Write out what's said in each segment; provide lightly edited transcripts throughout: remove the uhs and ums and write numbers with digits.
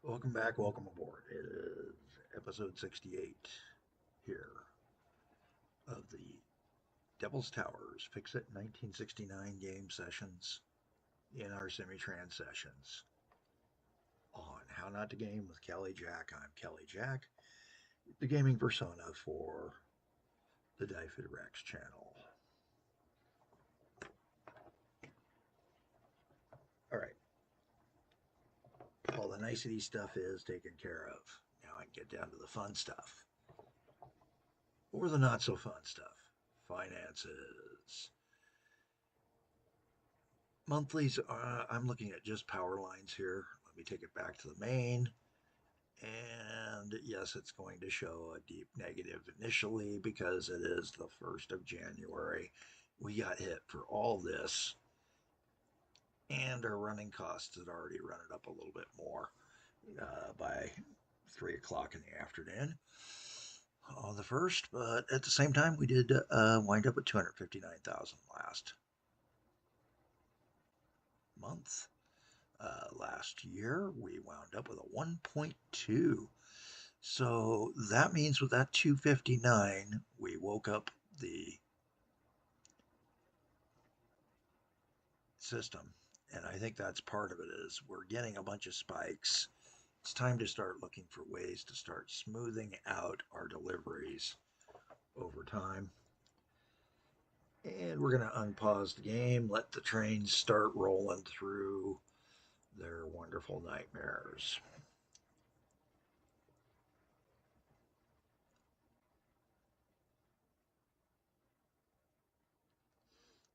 Welcome back, welcome aboard. It is episode 68 here of the Devil's Towers Fixit 1969 game sessions in our semi-trans sessions on How Not to Game with Kelly Jack. I'm Kelly Jack, the gaming persona for the Dyfed Rex channel. All right, all the nicety stuff is taken care of. Now I can get down to the fun stuff, or the not so fun stuff. Finances. Monthlies, I'm looking at just power lines here. Let me take it back to the main. And yes, it's going to show a deep negative initially because it is the 1st of January. We got hit for all this, and our running costs had already run it up a little bit more by 3 o'clock in the afternoon on the 1st. But at the same time, we did wind up with 259,000 last month. Last year, we wound up with a 1.2. So that means with that 259, we woke up the system. And I think that's part of it is we're getting a bunch of spikes. It's time to start looking for ways to start smoothing out our deliveries over time. And we're going to unpause the game, let the trains start rolling through their wonderful nightmares.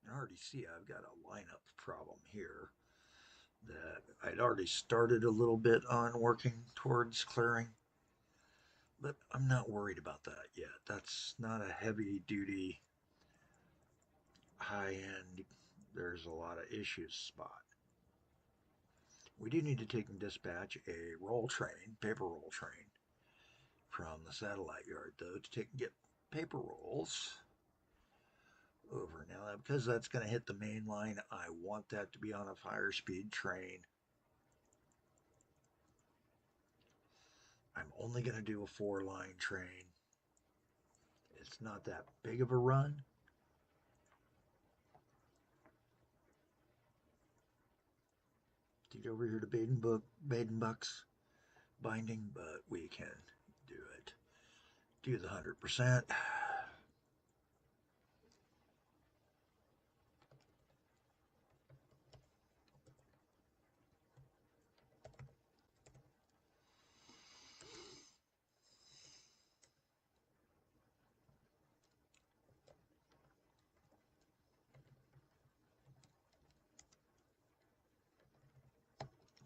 You already see I've got a lineup problem here that I'd already started a little bit on working towards clearing, but I'm not worried about that yet. That's not a heavy duty, high end, there's a lot of issues spot. We do need to take and dispatch a roll train, paper roll train, from the satellite yard though to take and get paper rolls over. Now, because that's going to hit the main line, I want that to be on a higher speed train. I'm only going to do a 4-line train. It's not that big of a run. To get over here to Baden-Bucks binding, but we can do it. Do the 100%.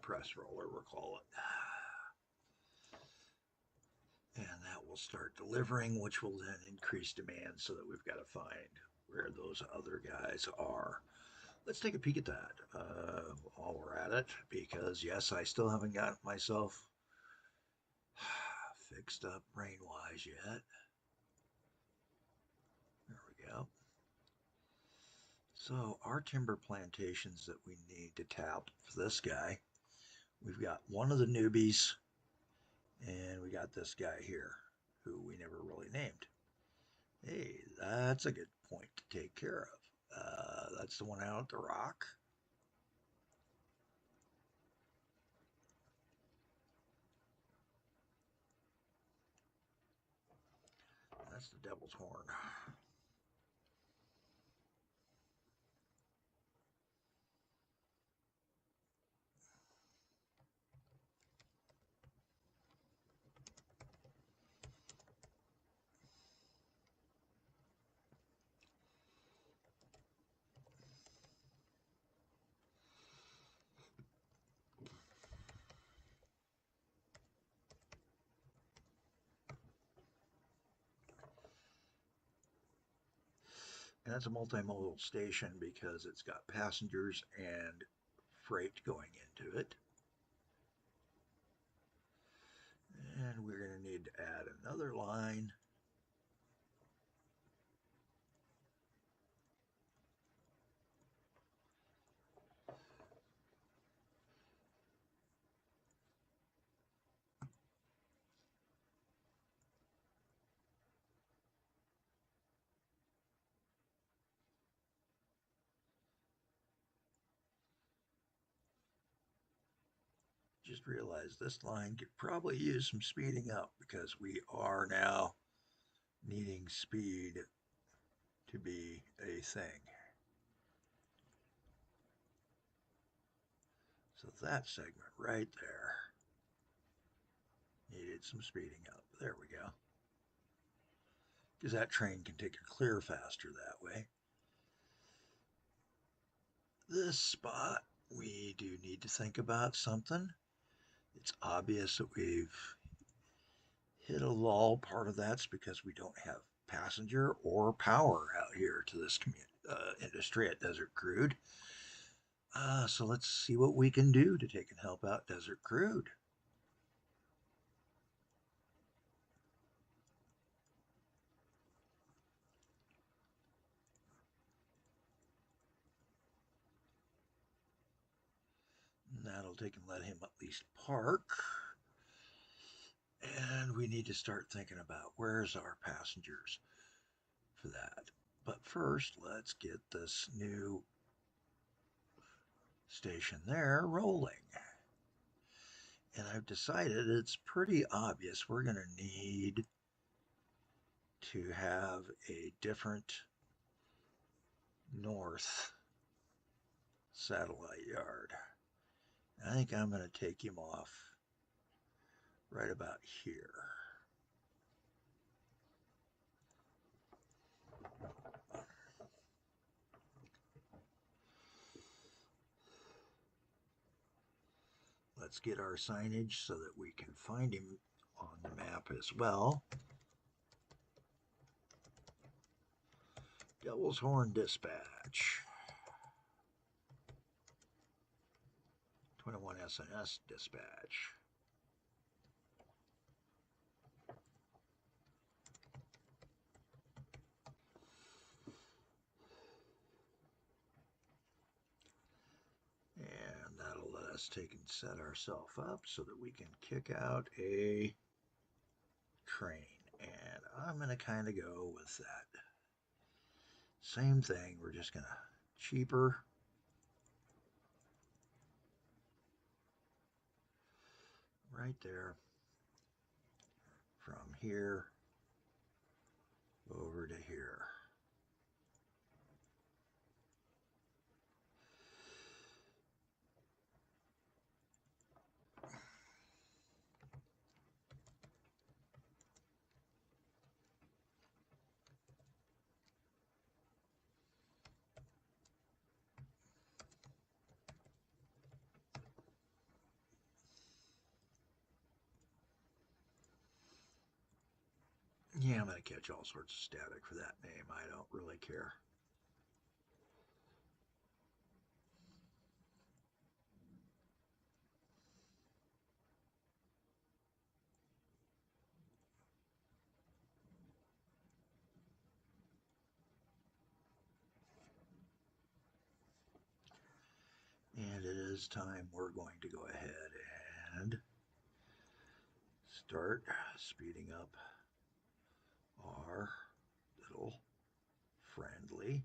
Press roller, we'll call it. And that will start delivering, which will then increase demand so that we've got to find where those other guys are. Let's take a peek at that while we're at it, because yes, I still haven't got myself fixed up brain-wise yet. There we go. So our timber plantations that we need to tap for this guy, we've got one of the newbies, and we got this guy here, who we never really named. Hey, that's a good point to take care of. That's the one out at the rock. That's the Devil's Horn. And that's a multimodal station because it's got passengers and freight going into it. And we're going to need to add another line. just realized this line could probably use some speeding up because we are now needing speed to be a thing. So that segment right there needed some speeding up. There we go. Because that train can take a clear faster that way. This spot, we do need to think about something. It's obvious that we've hit a lull. Part of that's because we don't have passenger or power out here to this industry at Desert Crude. So let's see what we can do to take and help out Desert Crude. And that'll take and let him at least park. And we need to start thinking about where's our passengers for that. But first, let's get this new station there rolling. And I've decided it's pretty obvious we're going to need to have a different north satellite yard. I think I'm going to take him off right about here. Let's get our signage so that we can find him on the map as well. Devil's Horn Dispatch. 21 SNS Dispatch. And that'll let us take and set ourselves up so that we can kick out a train. And I'm going to kind of go with that. Same thing, we're just going to cheaper. Right there. From here over to here. Yeah, I'm going to catch all sorts of static for that name. I don't really care. And it is time we're going to go ahead and start speeding up our little friendly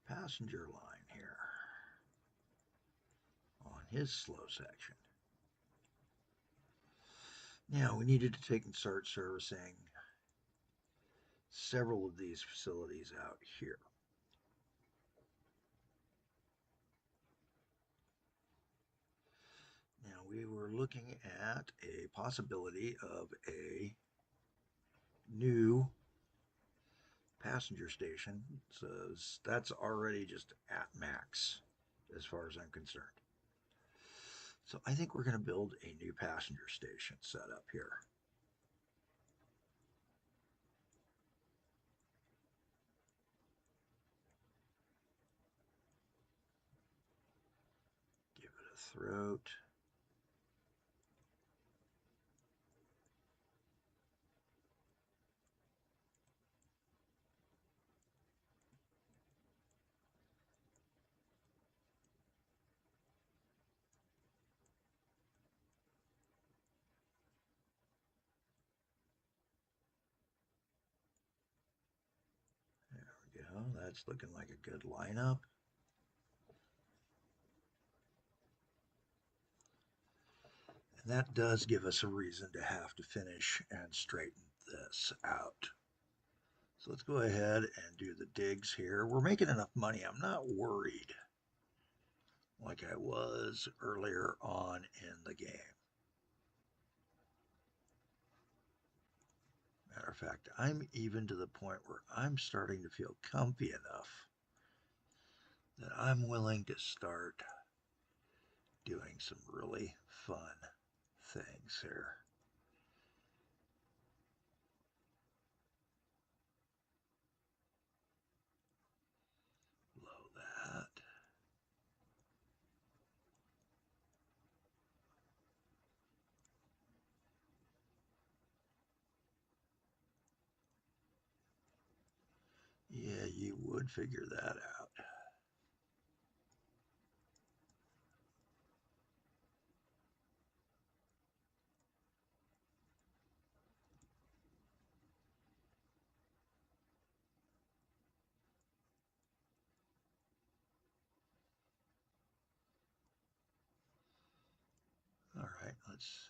passenger line here on his slow section. Now we needed to take and start servicing several of these facilities out here. Now we were looking at a possibility of a new passenger station. So that's already just at max as far as I'm concerned. So I think we're going to build a new passenger station set up here. Give it a throat. There we go. That's looking like a good lineup. And that does give us a reason to have to finish and straighten this out. So let's go ahead and do the digs here. We're making enough money. I'm not worried like I was earlier on in the game. Matter of fact, I'm even to the point where I'm starting to feel comfy enough that I'm willing to start doing some really fun things here. Blow that. Yeah, you would figure that out. All right, let's,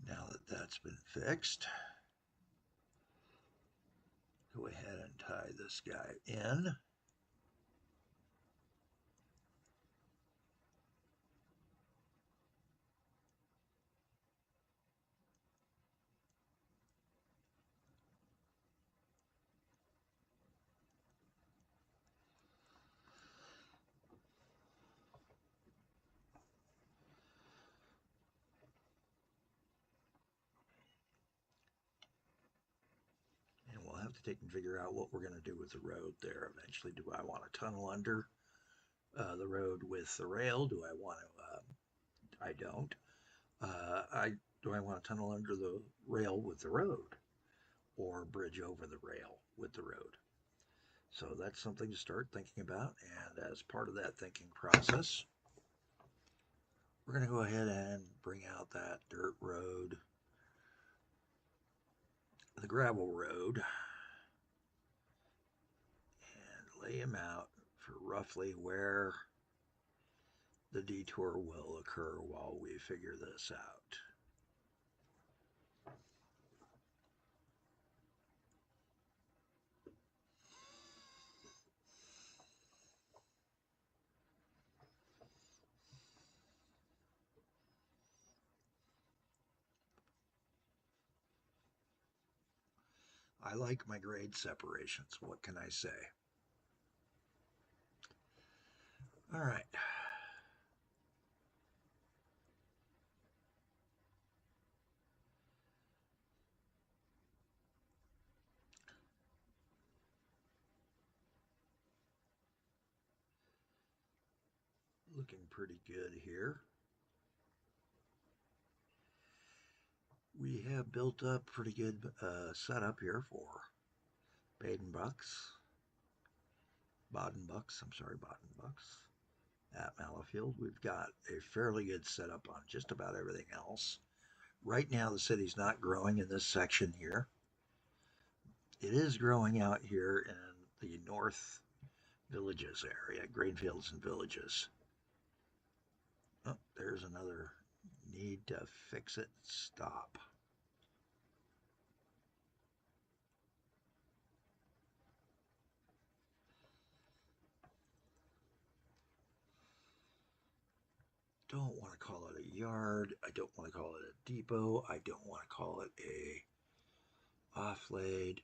now that that's been fixed, go ahead and tie this guy in. And we'll have to take and figure out what we're going to do with the road there eventually. Do I want to tunnel under the road with the rail? Do I want to? I don't. I do I want to tunnel under the rail with the road, or bridge over the rail with the road? So that's something to start thinking about. And as part of that thinking process, we're going to go ahead and bring out that dirt road, the gravel road, and lay him out for roughly where the detour will occur while we figure this out. I like my grade separations. What can I say? All right. Looking pretty good here. We have built up pretty good setup here for Baden Bucks. Baden Bucks, I'm sorry, Baden Bucks at Malafield. We've got a fairly good setup on just about everything else. Right now, the city's not growing in this section here. It is growing out here in the North Villages area, Grainfields and Villages. Oh, there's another need to fix it stop. Don't want to call it a yard. I don't want to call it a depot. I don't want to call it a offlade.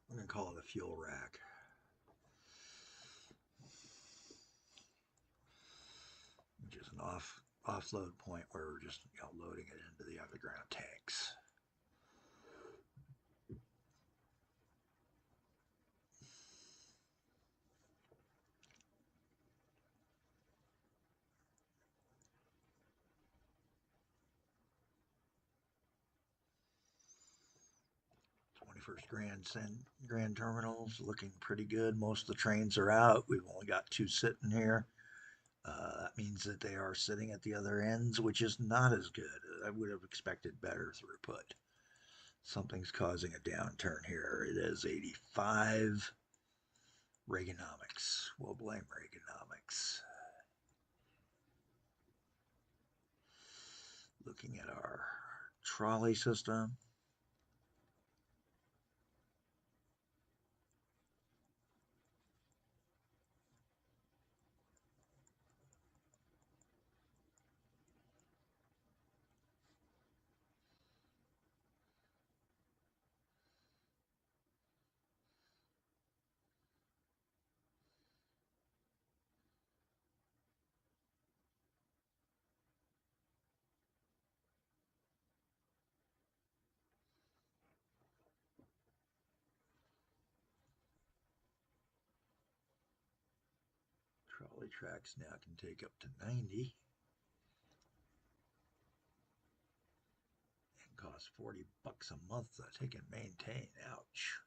We're going to call it a fuel rack. Which is an offload point where we're just loading it into the underground tanks. 21st Grand Terminal's looking pretty good. Most of the trains are out. We've only got two sitting here. That means that they are sitting at the other ends, which is not as good. I would have expected better throughput. Something's causing a downturn here. It is 85. Reaganomics. We'll blame Reaganomics. Looking at our trolley system. Trolley tracks now can take up to 90 and cost $40 a month to take and maintain. Ouch.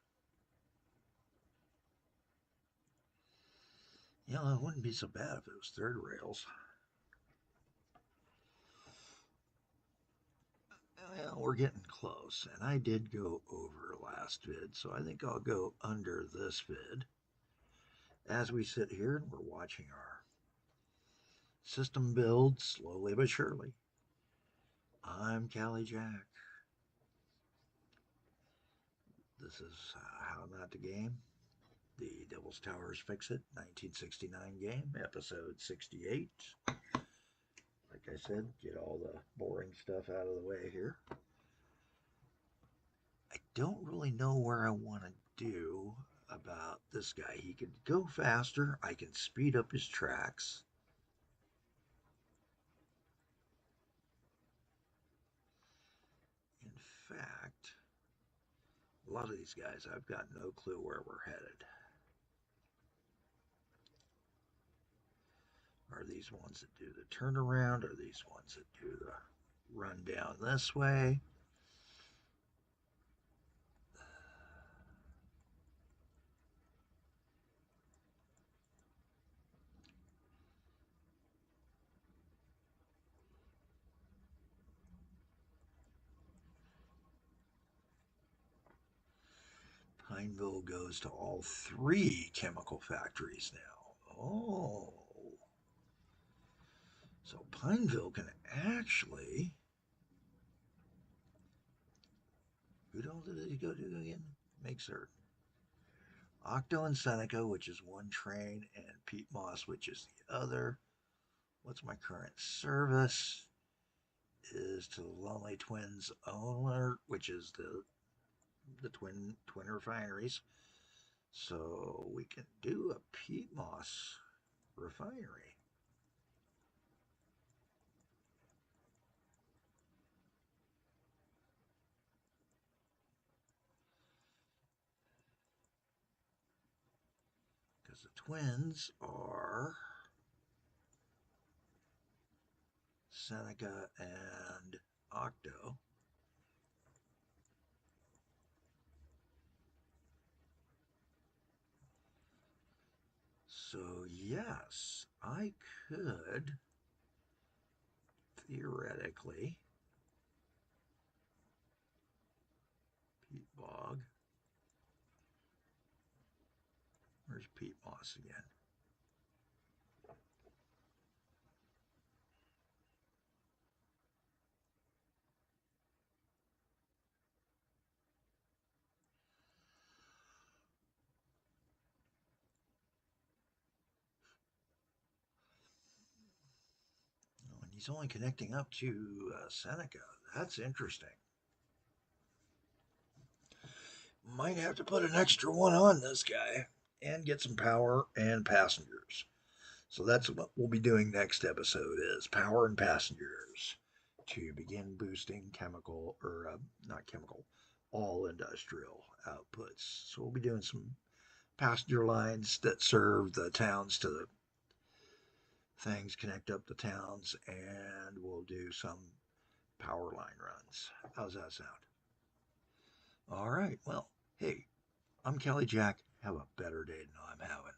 You know, it wouldn't be so bad if it was third rails. Well, we're getting close, and I did go over last vid, so I think I'll go under this vid. As we sit here and we're watching our system build slowly but surely. I'm Callie Jack. This is How Not to Game, the Devil's Towers Fixit 1969 game, episode 68. Like I said, get all the boring stuff out of the way here. I don't really know where I want to do about this guy. He could go faster. I can speed up his tracks. In fact, a lot of these guys, I've got no clue where we're headed. Are these ones that do the turnaround? Are these ones that do the run down this way? Pineville goes to all three chemical factories now. Oh. So Pineville can actually... Who did he go to again? Make certain. Octo and Seneca, which is one train, and Pete Moss, which is the other. What's my current service? Is to the Lonely Twins owner, which is the twin refineries. So we can do a Pete Moss refinery. Because the twins are Seneca and Octo. So yes, I could theoretically Pete Bog. Where's Pete Moss again? Oh, and he's only connecting up to Seneca. That's interesting. Might have to put an extra one on this guy and get some power and passengers. So that's what we'll be doing next episode is power and passengers to begin boosting chemical or not chemical, all industrial outputs. So we'll be doing some passenger lines that serve the towns to the things, connect up the towns, and we'll do some power line runs. How's that sound? All right. Well, hey, I'm Kelly Jack. Have a better day than I'm having.